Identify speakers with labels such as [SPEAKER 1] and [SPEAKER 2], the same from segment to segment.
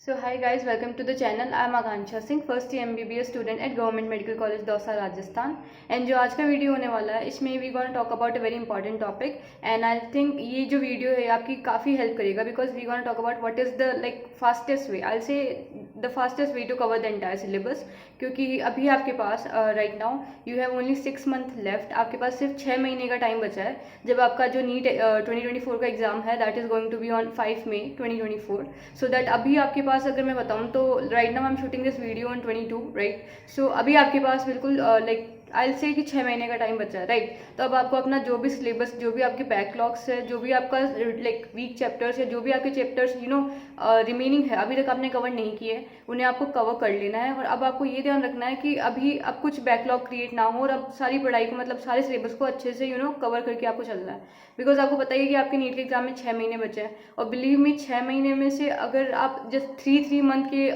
[SPEAKER 1] So hi guys, welcome to the channel. I am Akansha Singh, first year MBBS student at Government Medical College Dausa, Rajasthan. And जो आज का video होने वाला है इसमें we gonna talk about a very important topic and I think ये जो video है आपकी काफ़ी हेल्प करेगा because we gonna talk about what is the fastest way I say the fastest way to cover the entire syllabus. क्योंकि अभी आपके पास right now you have only 6 month left, आपके पास सिर्फ 6 महीने का टाइम बचा है जब आपका जो नीट 2024 का एग्जाम है that is going to be on 5 May 2024। So that अभी आपके पास अगर मैं बताऊँ तो right now I am shooting this video on 22 right. So अभी आपके पास बिल्कुल लाइक आई से कि 6 महीने का टाइम बचा है राइट। तो अब आपको अपना जो भी सिलेबस, जो भी आपके बैकलॉग्स है, जो भी आपका लाइक वीक चैप्टर्स है, जो भी आपके चैप्टर्स रिमेनिंग है अभी तक आपने कवर नहीं किए, उन्हें आपको कवर कर लेना है। और अब आपको ये ध्यान रखना है कि अभी अब कुछ बैकलॉग क्रिएट ना हो और अब सारी पढ़ाई को मतलब सारे सिलेबस को अच्छे से कवर करके आपको चलना है। बिकॉज आपको पता ही है कि आपके नीट के एग्जाम में 6 महीने बचे हैं और बिलीव मी 6 महीने में से अगर आप जस्ट 3 मंथ के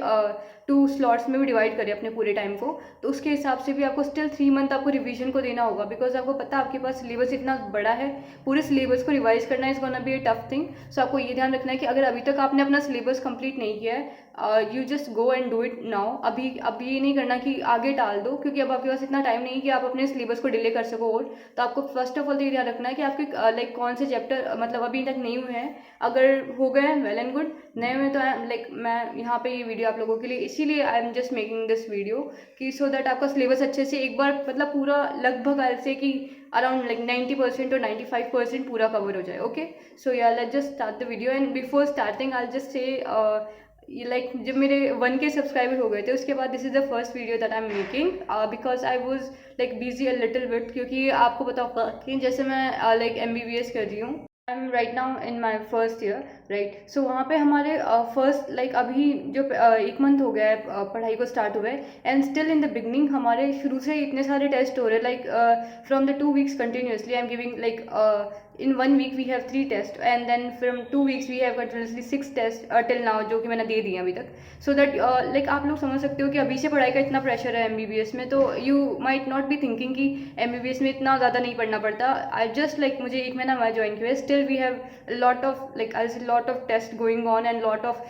[SPEAKER 1] 2 स्लॉट्स में भी डिवाइड करें अपने पूरे टाइम को, तो उसके हिसाब से भी आपको स्टिल 3 मंथ आपको रिवीजन को देना होगा। बिकॉज आपको पता है आपके पास सिलेबस इतना बड़ा है, पूरे सिलेबस को रिवाइज करना is gonna be a tough thing. So आपको ये ध्यान रखना है कि अगर अभी तक आपने अपना सिलेबस कंप्लीट नहीं किया है, you just go and do it now. अभी ये नहीं करना कि आगे टाल दो, क्योंकि अब आपके पास इतना टाइम नहीं कि आप अपने सिलेबस को डिले कर सको। और तो आपको फर्स्ट ऑफ ऑल तो ये ध्यान रखना है कि आपके लाइक कौन से चैप्टर मतलब अभी तक नहीं हुए हैं। अगर हो गए वेल एंड गुड, नए में तो लाइक मैं यहाँ पे ये वीडियो आप लोगों के लिए इसीलिए I am just making this video कि सो दैट आपका सिलेबस अच्छे से एक बार मतलब पूरा लगभग ऐसे कि अराउंड लाइक 90% और 95% पूरा कवर हो जाए। Okay, so yeah let's just start the video and before starting I just say ये लाइक जब मेरे 1K सब्सक्राइबर हो गए थे उसके बाद this is the first video that I am making because I was like busy a little bit. क्योंकि आपको पता होगा कि जैसे मैं लाइक MBBS कर रही हूँ, I am right now in my first year right. So वहाँ पे हमारे फर्स्ट लाइक अभी जो 1 मंथ हो गया है पढ़ाई को स्टार्ट हुए and still in the beginning हमारे शुरू से इतने सारे टेस्ट हो रहे हैं like from the 2 weeks continuously I am giving like in 1 week we have 3 tests and then from 2 weeks we have continuously 6 tests till now जो कि मैंने दे दिए अभी तक। सो दैट लाइक आप लोग समझ सकते हो कि अभी से पढ़ाई का इतना प्रेशर है MBBS में। तो you might not be thinking कि MBBS में इतना ज़्यादा नहीं पढ़ना पड़ता। आई जस्ट लाइक मुझे 1 महीना हुआ ज्वाइन किया, still we have lot of like I say lot of test going on and lot of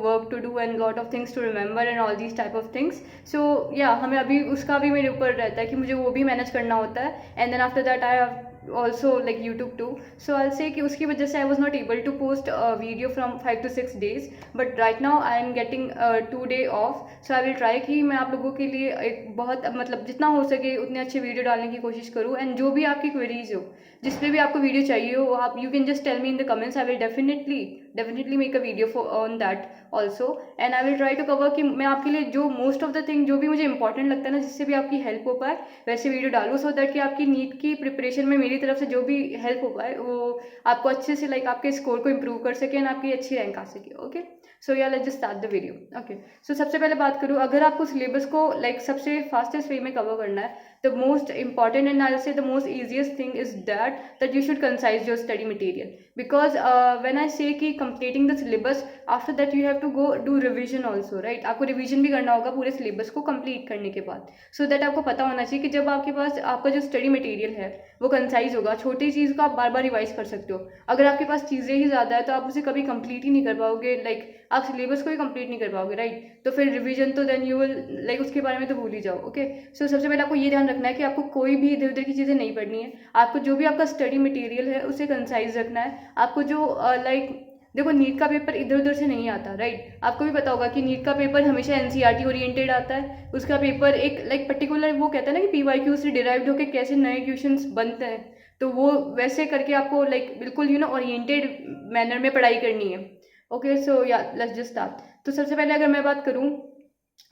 [SPEAKER 1] work to do and lot of things to remember and all these type of things. So yeah हमें अभी उसका भी मेरे ऊपर रहता है कि मुझे वो भी मैनेज करना होता है and then after that I have also like YouTube too. So I'll say कि उसकी वजह से I was not able to post a video from 5 to 6 days, but right now I am getting 2 day off. So I will try कि मैं आप लोगों के लिए एक बहुत मतलब जितना हो सके उतने अच्छे वीडियो डालने की कोशिश करूँ। एंड जो भी आपकी क्वेरीज हो, जिस पे भी आपको वीडियो चाहिए हो, आप you can just tell me in the comments. I will definitely make a video for on that also and I will try to cover कि मैं आपके लिए जो मोस्ट ऑफ द थिंग जो भी मुझे इंपॉर्टेंट लगता है ना, जिससे भी आपकी हेल्प हो पाए वैसे वीडियो डालूँ, सो दैट कि आपकी नीट की प्रिपरेशन में मेरी तरफ से जो भी हेल्प हो पाए वो आपको अच्छे से लाइक आपके स्कोर को इम्प्रूव कर सके एंड आपकी अच्छी रैंक आ सके। Okay, so yeah let's just start the video. Okay, so सबसे पहले बात करूँ, अगर आपको सिलेबस को लाइक सबसे फास्टेस्ट वे में कवर करना है, the most important and I'll say the most easiest thing is that you should concise your study material because when I say कि completing the syllabus, after that you have to go do revision also right। आपको revision भी करना होगा पूरे syllabus को complete करने के बाद, so that आपको पता होना चाहिए कि जब आपके पास आपका जो study material है वो कंसाइज होगा। छोटी चीज़ को आप बार बार रिवाइज कर सकते हो। अगर आपके पास चीज़ें ही ज़्यादा है तो आप उसे कभी कंप्लीट ही नहीं कर पाओगे, लाइक आप सिलेबस को ही कंप्लीट नहीं कर पाओगे राइट। तो फिर रिवीजन तो देन यू विल लाइक उसके बारे में तो भूल ही जाओ। ओके, सो सबसे पहले आपको ये ध्यान रखना है कि आपको कोई भी इधर उधर की चीज़ें नहीं पढ़नी है। आपको जो भी आपका स्टडी मटेरियल है उसे कंसाइज रखना है। आपको जो लाइक देखो नीट का पेपर इधर उधर से नहीं आता राइट। आपको भी पता होगा कि नीट का पेपर हमेशा NCERT ओरिएंटेड आता है। उसका पेपर एक लाइक पर्टिकुलर वो कहता है ना कि PYQ से डिराइव्ड होकर कैसे नए क्वेश्चंस बनते हैं, तो वो वैसे करके आपको लाइक बिल्कुल ओरिएंटेड मैनर में पढ़ाई करनी है। Okay, so yeah let's just start. तो सबसे पहले अगर मैं बात करूँ,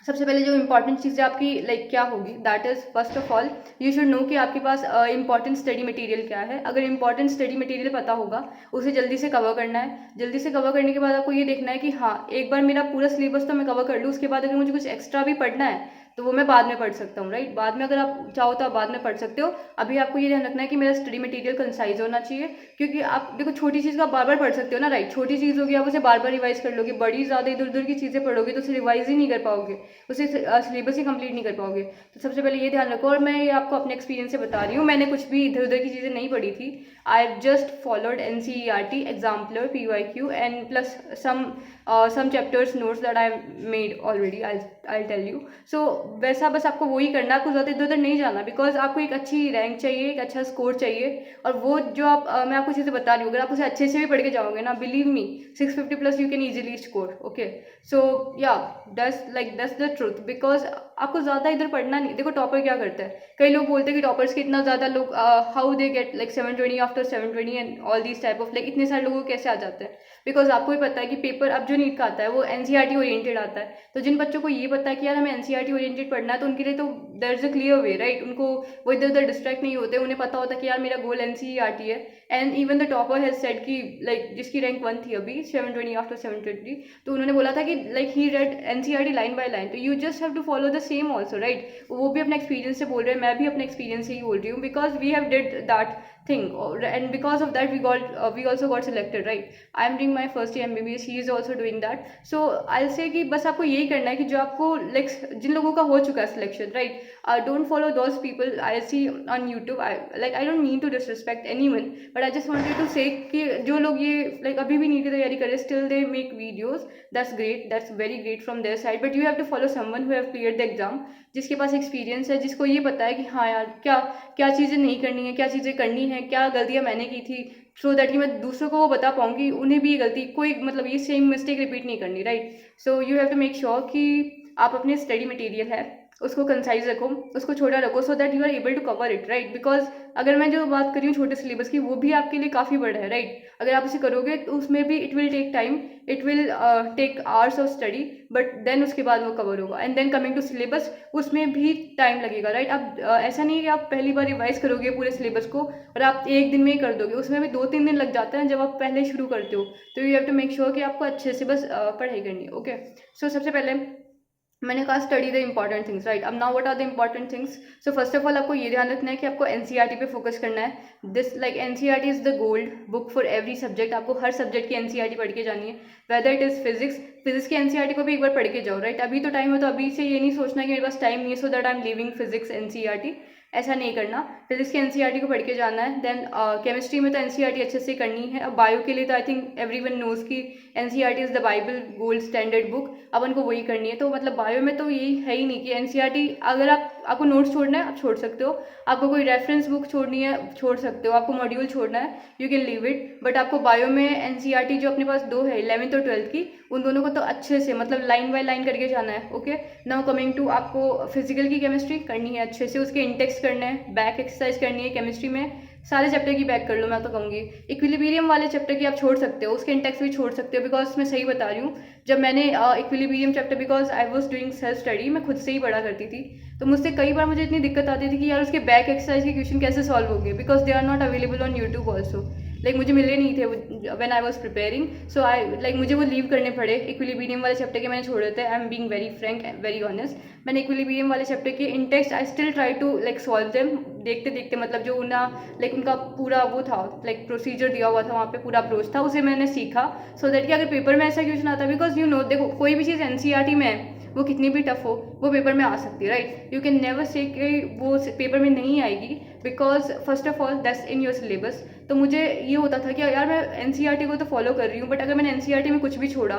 [SPEAKER 1] सबसे पहले जो इंपॉर्टेंट चीज़ें आपकी लाइक क्या होगी, that is first of all you should know कि आपके पास इंपॉर्टेंट स्टडी मटेरियल क्या है। अगर इंपॉर्टेंट स्टडी मटेरियल पता होगा उसे जल्दी से कवर करना है। जल्दी से कवर करने के बाद आपको ये देखना है कि हाँ एक बार मेरा पूरा सिलेबस तो मैं कवर कर लूँ, उसके बाद अगर मुझे कुछ एक्स्ट्रा भी पढ़ना है तो वो मैं बाद में पढ़ सकता हूँ राइट। बाद में अगर आप चाहो तो आप बाद में पढ़ सकते हो। अभी आपको ये ध्यान रखना है कि मेरा स्टडी मटेरियल कंसाइज होना चाहिए, क्योंकि आप देखो छोटी चीज़ का बार बार पढ़ सकते हो ना राइट। छोटी चीज़ होगी आप उसे बार बार रिवाइज कर लोगे, बड़ी ज़्यादा इधर उधर की चीज़ें पढ़ोगे तो उसे रिवाइज ही नहीं कर पाओगे, उसे सिलेबस ही कंप्लीट नहीं कर पाओगे। तो सबसे पहले ये ध्यान रखो, और मैं ये आपको अपने एक्सपीरियंस से बता रही हूँ, मैंने कुछ भी इधर उधर की चीज़ें नहीं पढ़ी थी। I just followed NCERT exemplar PYQ and plus some some chapters notes that I made already. I'll tell you. So वैसा बस आपको वही करना है, आपको ज़्यादा इधर उधर नहीं जाना, बिकॉज आपको एक अच्छी रैंक चाहिए, एक अच्छा स्कोर चाहिए। और वो जो आप मैं आपको चीज़ें बता रही हूँ, अगर आप उसे अच्छे से भी पढ़ के जाओगे ना, believe me 650 plus you can easily score. Okay, so yeah that's the truth, because आपको ज़्यादा इधर पढ़ना नहीं। देखो टॉपर क्या करता है, कई लोग बोलते हैं कि टॉपर्स के इतना ज़्यादा लोग how they get like 720 after 720 and all these type of like इतने सारे लोगों को कैसे आ जाते हैं। बिकॉज आपको भी पता है कि पेपर अब जो नीट का आता है वो एनसीईआरटी ओरिएंटेड आता है। तो जिन बच्चों को ये पता है कि यार हमें एनसीईआरटी ओरिएंटेड पढ़ना है, तो उनके लिए तो there is a clear way, right. उनको वो इधर उधर डिस्ट्रैक्ट नहीं होते, उन्हें पता होता है कि यार मेरा गोल एनसीईआरटी है। And even the topper has said कि लाइक जिसकी रैंक 1 थी अभी 720 आफ्टर 720, तो उन्होंने बोला था कि like he read NCERT line by line. तो you just have to follow the same also, right. वो भी अपने एक्सपीरियंस से बोल रहे हैं, मैं भी अपने एक्सपीरियंस से ही बोल रही हूँ, because we have did that thing and because of that we also got selected, right. I am doing my first year MBBS, he is also doing that. So I'll say कि बस आपको यही करना है कि जो आपको like जिन लोगों का हो चुका है selection, right, don't follow those people I see on YouTube. I don't mean to disrespect anyone, but I just wanted to say कि जो लोग ये like अभी भी नीट की तैयारी कर रहे हैं, still they make videos, that's great, that's very great from their side, but you have to follow someone who have cleared the exam, जिसके पास एक्सपीरियंस है, जिसको ये पता है कि हाँ यार क्या क्या चीज़ें नहीं करनी है, क्या चीज़ें करनी है, क्या गलतियाँ मैंने की थी, सो दैट कि मैं दूसरों को वो बता पाऊँ कि उन्हें भी ये गलती कोई मतलब ये सेम मिस्टेक रिपीट नहीं करनी, right. So you have to make sure कि आप अपने स्टडी मटेरियल है उसको कंसाइज रखो, उसको छोटा रखो, so that you are able to cover it, right. Because अगर मैं जो बात कर रही हूँ छोटे सिलेबस की, वो भी आपके लिए काफ़ी बड़ा है, राइट। अगर आप उसे करोगे तो उसमें भी it will take time, it will take hours of study, but then उसके बाद वो कवर होगा। And then coming to syllabus, उसमें भी टाइम लगेगा, राइट। अब ऐसा नहीं है कि आप पहली बार रिवाइज करोगे पूरे सिलेबस को और आप एक दिन में ही कर दोगे, उसमें भी 2-3 दिन लग जाते हैं जब आप पहले शुरू करते हो। तो you have to make sure कि आपको अच्छे से बस पढ़ाई करनी है। ओके, सो सबसे पहले मैंने कहा study the important things, right. अब now what are the important things. So first of all आपको ये ध्यान रखना है कि आपको एनसीईआरटी पे फोकस करना है। This like NCERT is the gold book for every subject. आपको हर सब्जेक्ट की एनसीईआरटी पढ़ के जानी है, वेदर इट इज फिजिक्स की एनसीईआरटी को भी एक बार पढ़ के जाओ, राइट। अभी तो टाइम है, तो अभी से ये नहीं सोचना कि मेरे पास टाइम नहीं है so that I am leaving physics NCERT, ऐसा नहीं करना। फिजिक्स की एनसीईआरटी को पढ़ के जाना है। देन केमिस्ट्री में तो एनसीईआरटी अच्छे से करनी है। अब बायो के लिए तो आई थिंक एवरीवन नोज की NCERT is the Bible gold standard book, अपन को वही करनी है। तो मतलब बायो में तो यही है ही नहीं कि एनसीईआरटी, अगर आपको नोट्स छोड़ना है आप छोड़ सकते हो, आपको कोई रेफरेंस बुक छोड़नी है छोड़ सकते हो, आपको मॉड्यूल छोड़ना है you can leave it, but आपको बायो में एनसीईआरटी जो अपने पास 2 है 11th और 12th की, उन दोनों को तो अच्छे से मतलब लाइन बाय लाइन करके जाना है। ओके, नाउ कमिंग टू आपको फिजिकल की केमिस्ट्री करनी है अच्छे से, उसके इंडेक्स करने हैं, बैक एक्सरसाइज करनी है। केमिस्ट्री में सारे चैप्टर की बैक कर लो, मैं तो कहूँगी। इक्विलिब्रियम वाले चैप्टर की आप छोड़ सकते हो, उसके इंडेक्स भी छोड़ सकते हो, बिकॉज मैं सही बता रही हूँ, जब मैंने equilibrium chapter, because I was doing self study, मैं खुद से ही पढ़ा करती थी, तो मुझसे कई बार मुझे इतनी दिक्कत आती थी कि यार उसके बैक एक्सरसाइज के क्वेश्चन कैसे सॉल्व होंगे, because they are not available on YouTube also. Like मुझे मिले नहीं थे when I was preparing, so I like मुझे वो लीव करने पड़े। इक्विलिब्रियम वाले चैप्टर के मैंने छोड़े थे, I am being very frank and very honest. मैंने इक्विलिब्रियम वाले चैप्टर के in text I still try to like solve them, देखते देखते मतलब जो लाइक उनका पूरा वो था लाइक प्रोसीजर दिया हुआ था, वहाँ पे पूरा अप्रोच था, उसे मैंने सीखा, सो दैट कि अगर पेपर में ऐसा क्वेश्चन आता है, बिकॉज यू नो देखो कोई भी चीज़ एनसीईआरटी में है वो कितनी भी टफ हो वो पेपर में आ सकती है, right. You can never say कि वो पेपर में नहीं आएगी, because first of all that's in your syllabus. तो मुझे ये होता था कि यार मैं एनसीईआरटी को तो फॉलो कर रही हूँ, बट अगर मैंने एनसीईआरटी में कुछ भी छोड़ा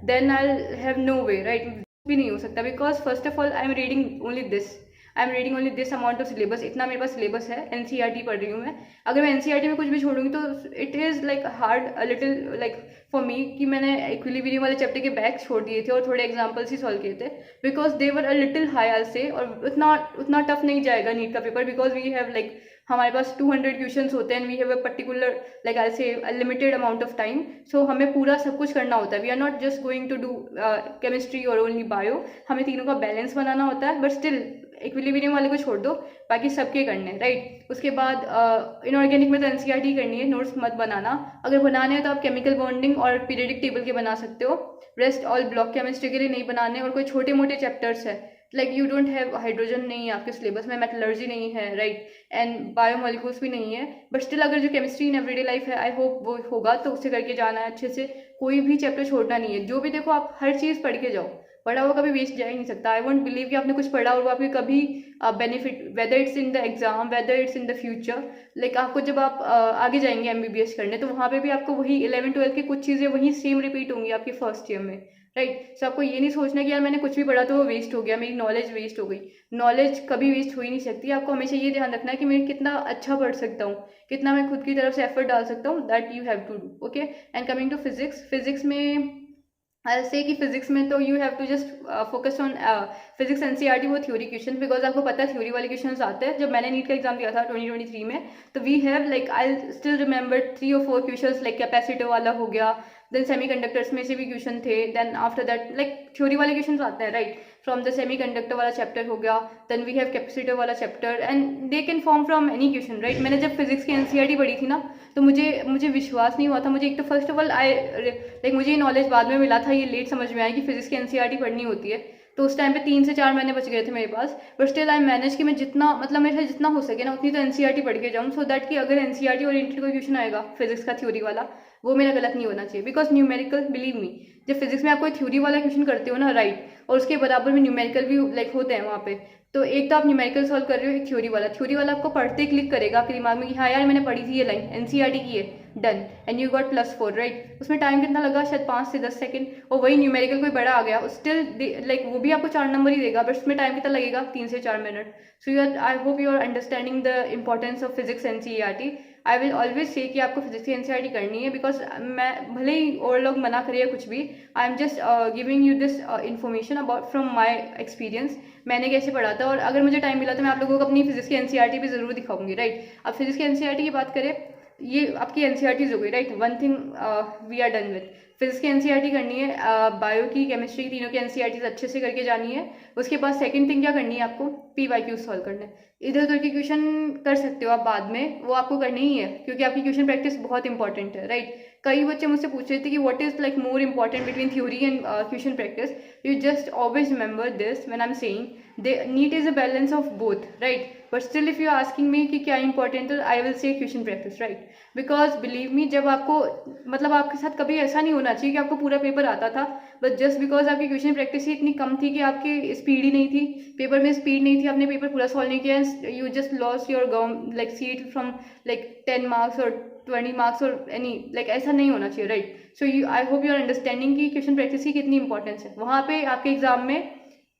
[SPEAKER 1] then I have no way, right, भी नहीं हो सकता, because first of all I am reading only this amount of syllabus, इतना मेरे पास सिलेबस है, एनसीईआरटी पढ़ रही हूँ मैं। अगर मैं एनसीईआरटी में कुछ भी छोड़ूंगी तो it is like hard a little like for me कि मैंने इक्विलिब्रियम वाले चैप्टर के बैक छोड़ दिए थे और थोड़े एग्जाम्पल्स ही सॉल्व किए थे, because they were a little high I say, और उतना टफ नहीं जाएगा नीट का paper, because we have like हमारे पास 200 क्वेश्चंस होते हैं, we have a particular like I say limited amount of time, so हमें पूरा सब कुछ करना होता है। We are not just going to do chemistry और ओनली बायो, हमें तीनों का बैलेंस बनाना होता है, बट स्टिल इक्विलिब्रियम वाले को छोड़ दो, बाकी सबके करने हैं, राइट। उसके बाद इनऑर्गेनिक में तो एनसीईआरटी करनी है, नोट्स मत बनाना, अगर बनाने हैं तो आप केमिकल बॉन्डिंग और पीरियडिक टेबल के बना सकते हो, रेस्ट ऑल ब्लॉक केमिस्ट्री के लिए नहीं बनाने। और कोई छोटे मोटे चैप्टर्स है like you don't have hydrogen नहीं है आपके सिलेबस में, मेटलर्जी नहीं है, राइट, एंड बायोमोलिक्यूल्स भी नहीं है, बट स्टिल अगर जो केमिस्ट्री इन एवरीडे लाइफ है आई होप वो होगा, तो उससे करके जाना है अच्छे से, कोई भी चैप्टर छोड़ना नहीं है। जो भी देखो आप हर चीज़ पढ़ के जाओ, पढ़ा हुआ कभी वेस्ट जा ही नहीं सकता। आई वोंट बिलीव कि आपने कुछ पढ़ा और वो आपके कभी benefit, whether it's in the exam, whether it's in the future, like आपको जब आप आगे जाएंगे एमबीबीएस करने, तो वहाँ पे भी आपको वही 11th-12th की कुछ चीज़ें वही सेम रिपीट होंगी आपके फर्स्ट ईयर में, राइट। सो आपको ये नहीं सोचना कि यार मैंने कुछ भी पढ़ा तो वो वेस्ट हो गया, मेरी नॉलेज वेस्ट हो गई। नॉलेज कभी वेस्ट हो ही नहीं सकती। आपको हमेशा ये ध्यान रखना है कि मैं कितना अच्छा पढ़ सकता हूँ, कितना मैं खुद की तरफ से एफर्ट डाल सकता हूँ, that you have to do, okay. And coming to physics, physics में आई से कि फिजिक्स में तो you have to just focus on physics NCERT, वो थ्योरी क्वेश्चन, बिकॉज आपको पता है थ्योरी वाले क्वेश्चन आते हैं। जब मैंने नीट का एग्जाम दिया था 2023 में, तो we have like I still remember 3 और 4 क्वेश्चन, लाइक कैपेसिटर वाला हो गया, देन सेमीकंडक्टर्स में से भी क्वेश्चन थे, then after that like theory वाले क्वेश्चन आते हैं, राइट। फ्रॉम द सेमीकंडक्टर वाला चैप्टर हो गया, देन वी हैव कैपेसिटर वाला chapter, and they can form from any question, right. मैंने जब फिजिक्स की एनसीईआरटी पढ़ी थी ना, तो मुझे विश्वास नहीं हुआ था। मुझे एक तो फर्स्ट ऑफ ऑल मुझे ये नॉलेज बाद में मिला था, ये लेट समझ में आया कि फिजिक्स की एनसीईआरटी पढ़नी होती है। तो उस टाइम पे 3 से 4 महीने बच गए थे मेरे पास, बट स्टिल आई मैनेज कि मैं जितना मतलब मेरे से जितना हो सके ना उतनी तो एनसीईआरटी पढ़ के जाऊँ, सो दैट कि अगर एनसीईआरटी ओरिएंटेड कोई क्वेश्चन आएगा फिजिक्स का थ्योरी वाला, वो मेरा गलत नहीं होना चाहिए। बिकॉज न्यूमेरिकल, बिलीव मी, जब फिजिक्स में आप कोई थ्योरी वाला क्वेश्चन करते हो ना, राइट, और उसके बराबर में न्यूमेरिकल भी लाइक होते हैं वहाँ पे, तो एक तो आप न्यूमेरिकल सॉल्व कर रहे हो, एक थ्योरी वाला आपको पढ़ते क्लिक करेगा आपके दिमाग में कि हाँ यार मैंने पढ़ी थी ये लाइन, एनसीईआरटी की है, done, and you got +4, right. उसमें टाइम कितना लगा, शायद 5 से 10 सेकंड, और वही न्यूमेरिकल कोई बड़ा आ गया स्टिल लाइक वो भी आपको 4 नंबर ही देगा, बट उसमें टाइम कितना लगेगा, 3 से 4 minute. So you I hope you are understanding the importance of physics NCERT. I will always say कि आपको फिजिक्स की एनसीईआरटी करनी है, बिकॉज मैं भले ही और लोग मना करिए कुछ भी, I am just giving you this information about from my experience, मैंने कैसे पढ़ा था। और अगर मुझे टाइम मिला तो मैं आप लोगों को अपनी फिजिक्स की एनसीईआरटी भी जरूर दिखाऊंगी, राइट। अब फिजिक्स की एनसीईआरटी की बात करें, ये आपकी एनसीईआरटीज हो गई, right. One thing we are done with, physics की एनसीईआरटी करनी है, बायो की, केमिस्ट्री की, तीनों की एनसीईआरटीज अच्छे से करके जानी है। उसके बाद सेकंड थिंग क्या करनी है, आपको पीवाईक्यू सॉल्व करना है। इधर उधर के क्वेश्चन कर सकते हो आप बाद में, वो आपको करनी ही है, क्योंकि आपकी क्वेश्चन प्रैक्टिस बहुत इंपॉर्टेंट है, राइट। कई बच्चे मुझसे पूछ रहे थे कि what is like more important between theory and question practice. You just always remember this when I am saying NEET is a balance of both, right. But still if you asking me कि क्या important है, I will say question practice, right. Because believe me, जब आपको मतलब आपके साथ कभी ऐसा नहीं होना चाहिए कि आपको पूरा पेपर आता था, बट जस्ट बिकॉज आपकी क्वेश्चन प्रैक्टिस ही इतनी कम थी कि आपकी स्पीड ही नहीं थी, पेपर में स्पीड नहीं थी, आपने पेपर पूरा सॉल्व नहीं किया, you just loss your like seat from like 10 marks और 20 मार्क्स और एनी लाइक ऐसा नहीं होना चाहिए, right. So you I hope you are understanding कि क्वेश्चन प्रैक्टिस की कितनी इंपॉर्टेंस है। वहाँ पे आपके एग्जाम में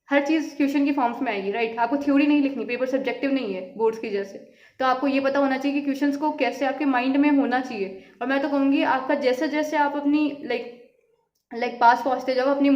[SPEAKER 1] हर चीज़ क्वेश्चन की फॉर्म्स में आएगी, राइट। आपको थ्योरी नहीं लिखनी, पेपर सब्जेक्टिव नहीं है बोर्ड्स की जैसे, तो आपको ये पता होना चाहिए कि क्वेश्चंस को कैसे आपके माइंड में होना चाहिए। और मैं तो कहूँगी आपका जैसे जैसे आप अपनी लाइक पास पहुँचते जाओ, अपनी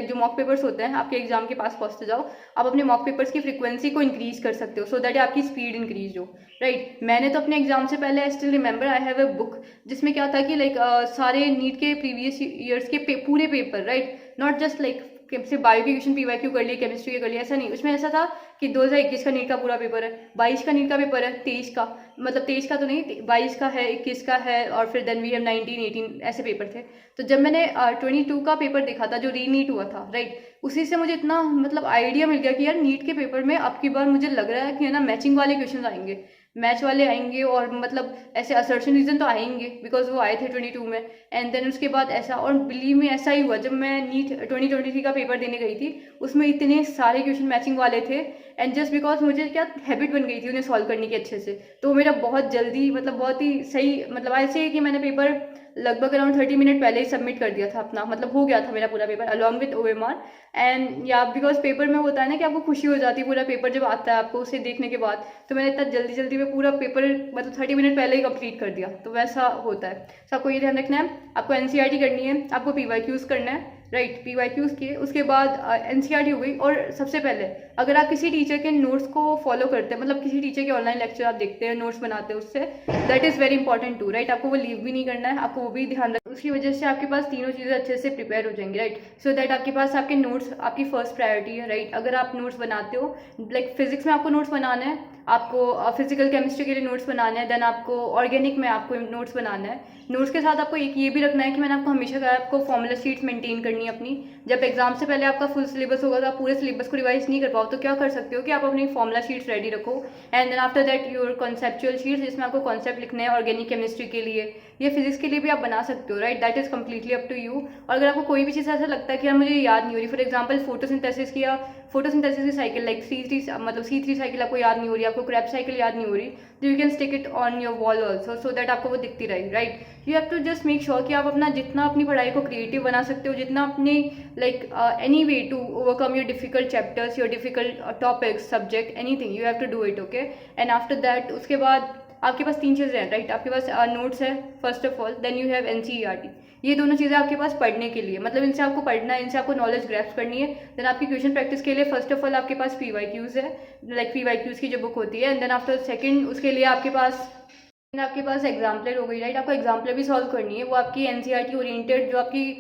[SPEAKER 1] जो मॉक पेपर्स होते हैं आपके एग्जाम के पास पहुँचते जाओ, आप अपने मॉक पेपर्स की फ्रीक्वेंसी को इंक्रीज कर सकते हो, सो दैट आपकी स्पीड इंक्रीज हो, राइट। मैंने तो अपने एग्जाम से पहले आई still remember I have a book, जिसमें क्या था कि लाइक सारे नीट के प्रीवियस ईयर्स के पूरे paper, right, not just like सिर्फ बायो की क्वेश्चन पीवाईक्यू कर लिए, केमिस्ट्री के कर लिए, ऐसा नहीं। उसमें ऐसा था कि 2021 का नीट का पूरा पेपर है, 22 का नीट का पेपर है, 23 का, मतलब 23 का तो नहीं, 22 का है, 21 का है, और फिर देन वी हैव 19, 18 ऐसे पेपर थे। तो जब मैंने 22 का पेपर देखा था जो री नीट हुआ था, राइट, उसी से मुझे इतना मतलब आइडिया मिल गया कि यार नीट के पेपर में अब की बार मुझे लग रहा है कि है ना मैचिंग वाले क्वेश्चन आएंगे, मैच वाले आएंगे, और मतलब ऐसे असर्शन रीजन तो आएंगे बिकॉज वो आए थे 22 में, एंड देन उसके बाद ऐसा, और बिलीव में ऐसा ही हुआ। जब मैं नीट 2023 का पेपर देने गई थी, उसमें इतने सारे क्वेश्चन मैचिंग वाले थे, एंड जस्ट बिकॉज मुझे क्या हैबिट बन गई थी उन्हें सॉल्व करने की अच्छे से, तो मेरा बहुत जल्दी मतलब बहुत ही सही, मतलब ऐसे कि मैंने पेपर लगभग अराउंड 30 मिनट पहले ही सबमिट कर दिया था अपना, मतलब हो गया था मेरा पूरा paper along with OMR। And या बिकॉज पेपर में होता है ना कि आपको खुशी हो जाती है पूरा पेपर जब आता है आपको उसे देखने के बाद, तो मैंने इतना जल्दी जल्दी में पूरा पेपर मतलब 30 मिनट पहले ही कंप्लीट कर दिया, तो वैसा होता है। तो आपको ये ध्यान रखना है, आपको एनसीईआरटी करनी है, आपको पीवाईक्यूज करना है, राइट, पीवाईक्यूज किए, उसके बाद एनसीईआरटी हो गई। और सबसे पहले अगर आप किसी टीचर के नोट्स को फॉलो करते हैं, मतलब किसी टीचर के ऑनलाइन लेक्चर आप देखते हैं, नोट्स बनाते हैं उससे, that is very important too, right. आपको वो लीव भी नहीं करना है, आपको वो भी ध्यान रखना, उसकी वजह से आपके पास तीनों चीज़ें अच्छे से प्रिपेयर हो जाएंगी, राइट। सो दैट आपके पास आपके नोट्स आपकी फर्स्ट प्रायोरिटी है, राइट। अगर आप नोट्स बनाते हो, लाइक फिजिक्स में आपको नोट्स बनाना है, आपको फिजिकल केमिस्ट्री के लिए नोट्स बनाना है, देन आपको ऑर्गेनिक में आपको नोट्स बनाना है। नोट्स के साथ आपको एक ये भी रखना है कि मैंने आपको हमेशा कहा आपको फॉर्मूला शीट्स मेंटेन करनी है अपनी। जब एग्जाम से पहले आपका फुल सिलेबस होगा तो आप पूरे सिलेबस को रिवाइज नहीं कर पाओ, तो क्या कर सकते हो कि आप अपनी फॉर्मूला शीट्स रेडी रखो, and then after that your conceptual sheets, जिसमें आपको कॉन्सेप्ट लिखने हैं ऑर्गेनिक केमिस्ट्री के लिए, ये फिजिक्स के लिए भी आप बना सकते हो, right. Right, that is completely up to you. और अगर आपको कोई भी चीज़ ऐसा लगता है कि यार मुझे याद नहीं हो रही, फॉर एग्जाम्पल फोटोसिंथेसिस की साइकिल लाइक C3 साइकिल आपको याद नहीं हो रही, आपको क्रेब्स साइकिल याद नहीं हो रही, तो you can stick it on your wall also, so that आपको वो दिखती रहे, राइट। You have to just make sure कि आप अपना जितना अपनी पढ़ाई को क्रिएटिव बना सकते हो, जितना अपने like any way to overcome your difficult chapters, your difficult topics, subject, anything, you have to do it, okay. And after that उसके बाद आपके पास 3 चीज़ें हैं, राइट। आपके पास नोट्स है first of all, then you have NCERT। ये दोनों चीज़ें आपके पास पढ़ने के लिए, मतलब इनसे आपको पढ़ना है, इनसे आपको नॉलेज ग्रैस्प करनी है। देन आपकी क्वेश्चन प्रैक्टिस के लिए फर्स्ट ऑफ ऑल आपके पास PYQs है, लाइक PYQs की जो बुक होती है। एंड देन आफ्टर सेकंड उसके लिए आपके पास एग्जाम्पलर हो गई, राइट। आपको एग्जाम्पलर भी सॉल्व करनी है, वो आपकी NCERT ओरिएंटेड जो आपकी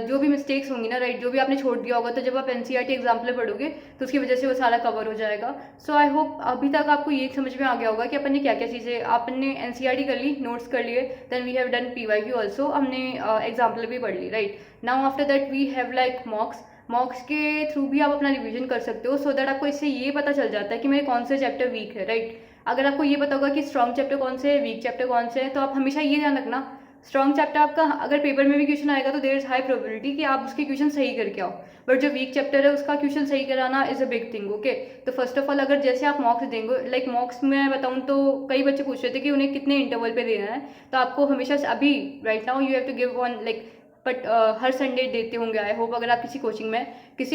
[SPEAKER 1] जो भी मिस्टेक्स होंगी ना, राइट, जो भी आपने छोड़ दिया होगा, तो जब आप NCERT एग्जाम्पलर पढ़ोगे तो उसकी वजह से वो सारा कवर हो जाएगा। सो आई होप अभी तक आपको ये समझ में आ गया होगा कि अपन ने क्या क्या चीज़ें, आपने NCERT कर ली, नोट्स कर लिए, then we have done PYQ also, हमने एग्जाम्पलर भी पढ़ ली, right. Now after that we have like mocks के थ्रू भी आप अपना रिवीजन कर सकते हो, सो दैट आपको इससे ये पता चल जाता है कि मेरे कौन से चैप्टर वीक है, राइट। अगर आपको ये पता होगा कि स्ट्रॉन्ग चैप्टर कौन से है, वीक चैप्टर कौन से है, तो आप हमेशा ये ध्यान रखना, स्ट्रॉन्ग चैप्टर आपका अगर पेपर में भी क्वेश्चन आएगा तो देयर इज हाई प्रोबेबिलिटी कि आप उसके क्वेश्चन सही करके आओ, बट जो वीक चैप्टर है उसका क्वेश्चन सही कराना is a big thing, okay. तो फर्स्ट ऑफ ऑल अगर जैसे आप मॉक्स देंगे, लाइक मॉक्स में बताऊँ तो कई बच्चे पूछ रहे थे कि उन्हें कितने इंटरवल पे देना है, तो आपको हमेशा अभी right now you have to give one like, but हर संडे देते होंगे आई होप। अगर आप किसी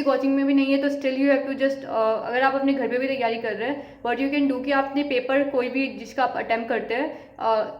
[SPEAKER 1] कोचिंग में भी नहीं है तो still you have to just, अगर आप अपने घर पे भी तैयारी कर रहे हैं, व्हाट यू कैन डू कि आपने पेपर कोई भी जिसका आप अटेम्प्ट करते हैं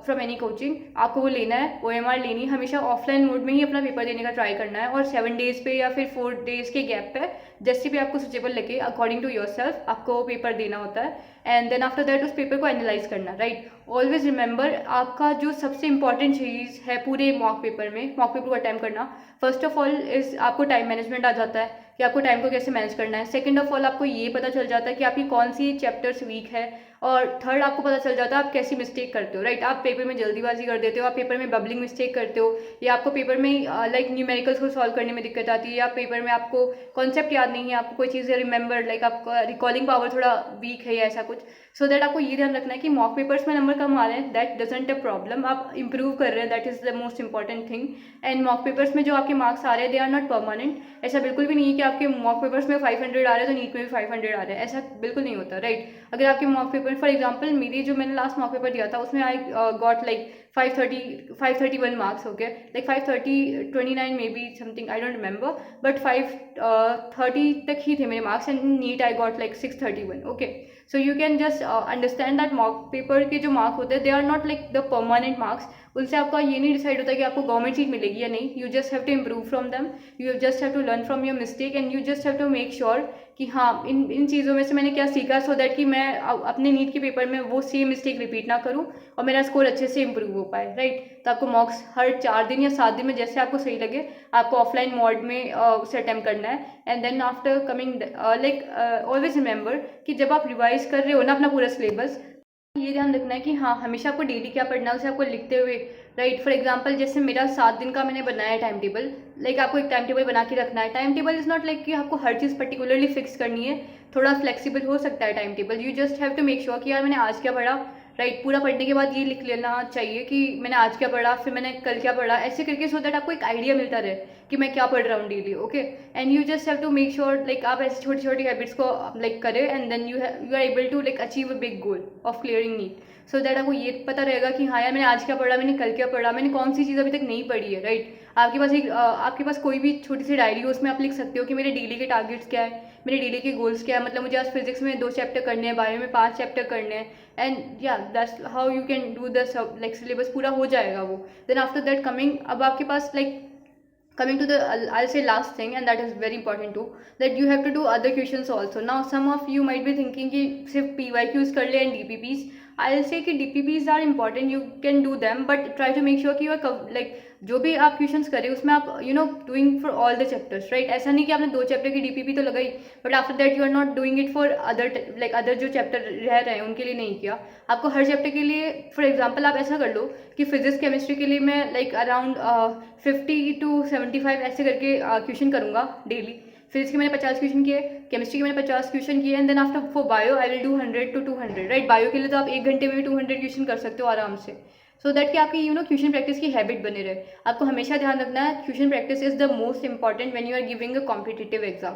[SPEAKER 1] फ्रॉम एनी कोचिंग, आपको वो लेना है, OMR लेनी है, हमेशा ऑफलाइन मोड में ही अपना पेपर देने का ट्राई करना है, और 7 डेज पे या फिर 4 डेज के गैप पे जैसे भी आपको सुटेबल लगे अकॉर्डिंग टू योर सेल्फ आपको पेपर देना होता है। एंड देन आफ्टर दैट उस पेपर को एनालाइज करना, राइट। ऑलवेज रिमेंबर आपका जो सबसे इंपॉर्टेंट चीज़ है पूरे मॉक पेपर को अटैम्प्ट करना, फर्स्ट ऑफ ऑल इज आपको टाइम मैनेजमेंट आ जाता है कि आपको टाइम को कैसे मैनेज करना है। सेकंड ऑफ ऑल आपको ये पता चल जाता है कि आपकी कौन सी चैप्टर्स वीक है, और थर्ड आपको पता चल जाता है आप कैसी मिस्टेक करते हो, राइट। आप पेपर में जल्दीबाजी कर देते हो, आप पेपर में बबलिंग मिस्टेक करते हो, या आपको पेपर में लाइक न्यूमेरिकल्स को सॉल्व करने में दिक्कत आती है, या पेपर में आपको कॉन्सेप्ट याद नहीं है, आपको कोई चीज़ें रिमेंबर, लाइक आपका रिकॉलिंग पावर थोड़ा वीक है या ऐसा कुछ। सो दैट आपको ये ध्यान रखना है कि मॉक पेपर्स में नंबर कम आ रहे हैं, दैट डजंट अ प्रॉब्लम, आप इंप्रूव कर रहे हैं, that is the most important thing. And mock papers में जो आपके मार्क्स आ रहे हैं दे आर नॉट परमानेंट। ऐसा बिल्कुल भी नहीं है कि आपके मॉक पेपर्स में 500 आ रहे हैं तो नीट में भी 500 आ रहे हैं, ऐसा बिल्कुल नहीं होता, राइट। अगर आपके मॉक पेपर, फॉर एग्जाम्पल मेरी जो मैंने लास्ट मॉक पेपर दिया था उसमें I got like 531 marks, okay, like 529 maybe something, I don't remember, but 530 तक ही थे मेरे marks, and NEET I got like 631, okay. So you can just understand that mock paper के जो marks होते हैं they are not like the permanent marks, उनसे आपका ये नहीं डिसाइड होता कि आपको गवर्नमेंट सीट मिलेगी या नहीं। You just have to improve from them, you just have to learn from your mistake, and you just have to make sure कि हाँ इन चीज़ों में से मैंने क्या सीखा, सो दैट कि मैं अपने नीट के पेपर में वो सेम मिस्टेक रिपीट ना करूँ और मेरा स्कोर अच्छे से इंप्रूव हो पाए, राइट। तो आपको मॉक्स हर 4 दिन या 7 दिन में जैसे आपको सही लगे आपको ऑफलाइन मोड में उसे अटैम्प्ट करना है। And then after coming like always remember कि जब आप रिवाइज कर रहे हो ना अपना पूरा सिलेबस, ये ध्यान रखना है कि हाँ हमेशा आपको डेली क्या पढ़ना है उसे आपको लिखते हुए, राइट। फॉर एग्जांपल जैसे मेरा 7 दिन का मैंने बनाया है टाइम टेबल, लाइक आपको एक टाइम टेबल बना के रखना है। Time table is not like कि आपको हर चीज़ पर्टिकुलरली फिक्स करनी है, थोड़ा फ्लेक्सिबल हो सकता है time table. You just have to make sure कि यार मैंने आज क्या पढ़ा, राइट। पूरा पढ़ने के बाद ये लिख लेना चाहिए कि मैंने आज क्या पढ़ा, फिर मैंने कल क्या पढ़ा, ऐसे करके, सो दैट आपको एक आइडिया मिलता रहे कि मैं क्या पढ़ रहा हूँ daily, okay. And you just have to make sure like आप ऐसी छोटी छोटी हैबिट्स को लाइक करें, and then you are able to like achieve a big goal of clearing NEET, so that आपको ये पता रहेगा कि हाँ यार मैंने आज क्या पढ़ा, मैंने कल क्या पढ़ा, मैंने कौन सी चीज़ अभी तक नहीं पढ़ी है, राइट। आपके पास कोई भी छोटी सी डायरी हो, उसमें आप लिख सकते हो कि मेरे डेली के टारगेट्स क्या है, मेरे डेली के गोल्स क्या है, मतलब मुझे आज फिजिक्स में 2 चैप्टर करने हैं, बायो में 5 चैप्टर करने हैं, एंड या that's how you can do the like syllabus पूरा हो जाएगा वो। देन आफ्टर दैट अब आपके पास like coming to the I'll say last thing, and that is very important too, that you have to do other questions also. Now some of you might be thinking कि सिर्फ PYQs कर ले and DPPs. I'll say कि DPPs are important, you can do them, but try to make sure कि you are like जो भी आप questions करें उसमें आप doing for all the chapters, right. ऐसा नहीं कि आपने 2 चैप्टर की DPP तो लगाई but after that you are not doing it for other जो चैप्टर रह रहे हैं उनके लिए नहीं किया। आपको हर चैप्टर के लिए, फॉर एग्जाम्पल आप ऐसा कर लो कि फिजिक्स केमिस्ट्री के लिए मैं लाइक अराउंड 50 to 75 ऐसे करके क्वेश्चन करूँगा डेली। फिजिक्स के मैंने 50 क्वेश्चन किए, केमिस्ट्री के मैंने 50 क्वेश्चन किए, and then after for bio I will do 100 to 200, right. Bio के लिए तो आप 1 घंटे में भी 200 क्वेश्चन कर सकते हो आराम से, सो दैट कि आपकी क्वेश्चन प्रैक्टिस की हैबिट बने रहे। आपको हमेशा ध्यान रखना है question practice is the most important when you are giving a competitive exam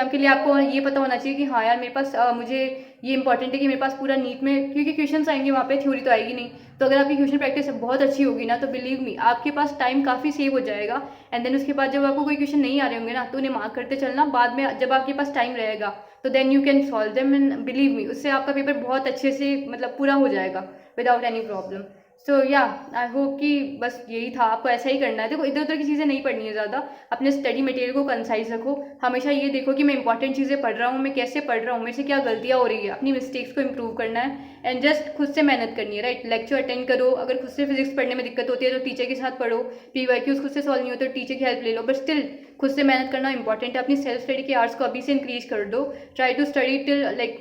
[SPEAKER 1] के लिए आपको ये पता होना चाहिए कि हाँ यार मेरे पास मुझे ये इंपॉर्टेंट है कि मेरे पास पूरा नीट में, क्योंकि क्वेश्चन आएंगे वहाँ पे, थ्योरी तो आएगी नहीं। तो अगर आपकी क्वेश्चन प्रैक्टिस बहुत अच्छी होगी ना, तो बिलीव मी आपके पास टाइम काफ़ी सेव हो जाएगा। एंड देन उसके बाद जब आपको कोई क्वेश्चन नहीं आ रहे होंगे ना, तो उन्हें मार्क करते चलना। बाद में जब आपके पास टाइम रहेगा तो then you can solve them, and believe me उससे आपका पेपर बहुत अच्छे से मतलब पूरा हो जाएगा विदाउट एनी प्रॉब्लम। सो या आई होप कि बस यही था, आपको ऐसा ही करना है। देखो इधर उधर की चीज़ें नहीं पढ़नी है ज़्यादा, अपने स्टडी मटेरियल को कंसाइज रखो। हमेशा ये देखो कि मैं इंपॉर्टेंट चीज़ें पढ़ रहा हूँ, मैं कैसे पढ़ रहा हूँ, मेरे से क्या गलतियाँ हो रही है, अपनी मिस्टेक्स को इंप्रूव करना है। एंड जस्ट खुद से मेहनत करनी है, राइट। लेक्चर अटेंड करो, अगर खुद से फिजिक्स पढ़ने में दिक्कत होती है तो टीचर के साथ पढ़ो। PYQs खुद से सॉल्व नहीं होते तो टीचर की हेल्प ले लो, बट स्टिल खुद से मेहनत करना इंपॉर्टेंट है। अपनी सेल्फ स्टडी के आवर्स को अभी से इंक्रीज कर दो। Try to study till like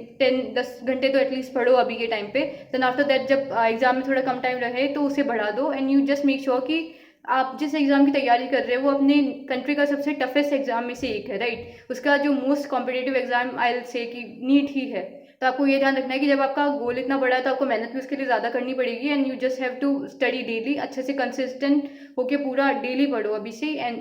[SPEAKER 1] 10 घंटे तो एटलीस्ट पढ़ो अभी के टाइम पे। देन आफ्टर दैट जब एग्जाम में थोड़ा कम टाइम रहे तो उसे बढ़ा दो। And you just make sure कि आप जिस एग्जाम की तैयारी कर रहे हो वो अपने कंट्री का सबसे टफेस्ट एग्जाम में से एक है, राइट। उसका जो most competitive exam I will से कि नीट ही है। तो आपको ये ध्यान रखना है कि जब आपका गोल इतना बड़ा है तो आपको मेहनत भी उसके लिए ज़्यादा करनी पड़ेगी। And you just have to study daily, अच्छे से कंसिस्टेंट होके पूरा डेली पढ़ो अभी से। एंड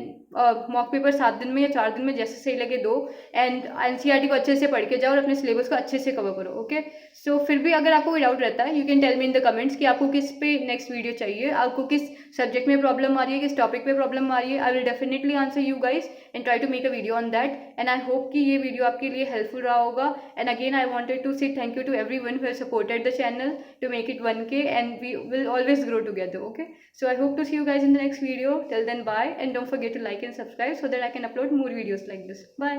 [SPEAKER 1] मॉक पेपर 7 दिन में या 4 दिन में जैसे सही लगे दो। एंड NCERT को अच्छे से पढ़ के जाओ और अपने सिलेबस को अच्छे से कवर करो, ओके। सो फिर भी अगर आपको कोई डाउट रहता है, you can tell me in the comments कि आपको किस पे नेक्स्ट वीडियो चाहिए, आपको किस सब्जेक्ट में प्रॉब्लम आ रही है, किस टॉपिक पे प्रॉब्लम आ रही है। I will definitely answer you guys and try to make a video on that. And I hope कि ये वीडियो आपके लिए हेल्पफुल रहा होगा। And again I wanted to say thank you to everyone who has supported the channel to make it 1K, and we will always grow together, okay. So I hope to see you guys in the next video. Till then, bye, and don't forget to like and subscribe so that I can upload more videos like this. Bye.